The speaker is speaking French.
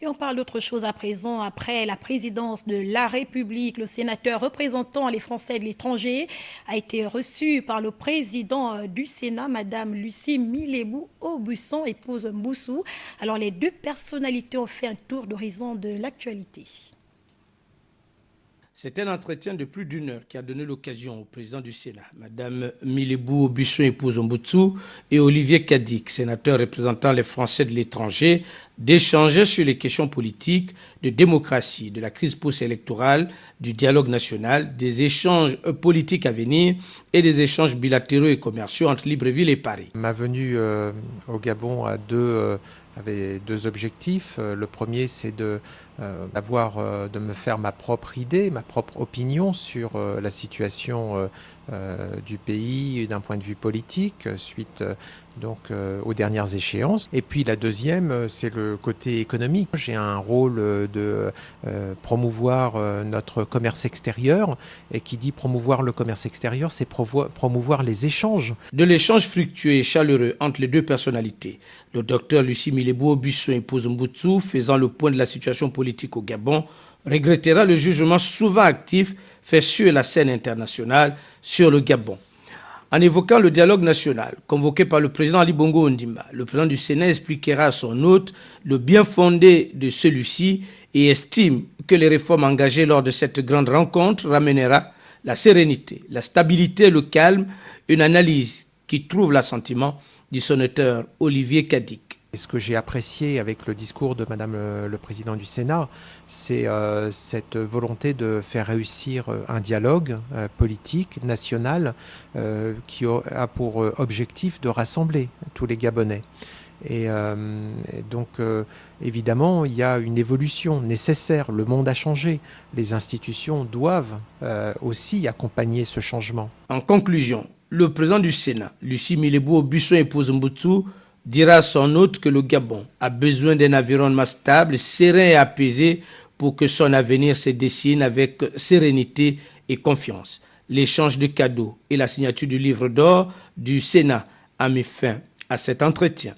Et on parle d'autre chose à présent. Après la présidence de la République, le sénateur représentant les Français de l'étranger a été reçu par le président du Sénat, Madame Lucie Milébou-Aubusson, épouse Mboussou. Alors les deux personnalités ont fait un tour d'horizon de l'actualité. C'est un entretien de plus d'une heure qui a donné l'occasion au président du Sénat, Mme Milébou-Aubusson, épouse Mboutsou, et Olivier Cadic, sénateur représentant les Français de l'étranger, d'échanger sur les questions politiques, de démocratie, de la crise post-électorale, du dialogue national, des échanges politiques à venir et des échanges bilatéraux et commerciaux entre Libreville et Paris. Ma venue au Gabon avait deux objectifs. Le premier, c'est de me faire ma propre idée, ma propre opinion sur la situation du pays d'un point de vue politique suite aux dernières échéances. Et puis la deuxième, c'est le côté économique. J'ai un rôle de promouvoir notre commerce extérieur, et qui dit promouvoir le commerce extérieur, c'est promouvoir les échanges. De l'échange fructueux et chaleureux entre les deux personnalités, le docteur Lucie Milébou-Aubusson, épouse Mboutsou, faisant le point de la situation politique au Gabon, regrettera le jugement souvent actif fait sur la scène internationale sur le Gabon. En évoquant le dialogue national convoqué par le président Ali Bongo Ondimba, le président du Sénat expliquera à son hôte le bien fondé de celui-ci et estime que les réformes engagées lors de cette grande rencontre ramènera la sérénité, la stabilité et le calme, une analyse qui trouve l'assentiment du sénateur Olivier Cadic. Et ce que j'ai apprécié avec le discours de Madame le Président du Sénat, c'est cette volonté de faire réussir un dialogue politique, national, qui a pour objectif de rassembler tous les Gabonais. Et donc, évidemment, il y a une évolution nécessaire. Le monde a changé. Les institutions doivent aussi accompagner ce changement. En conclusion, le président du Sénat, Lucie Milébou-Aubusson, épouse Mboutsou, dira à son hôte que le Gabon a besoin d'un environnement stable, serein et apaisé pour que son avenir se dessine avec sérénité et confiance. L'échange de cadeaux et la signature du livre d'or du Sénat a mis fin à cet entretien.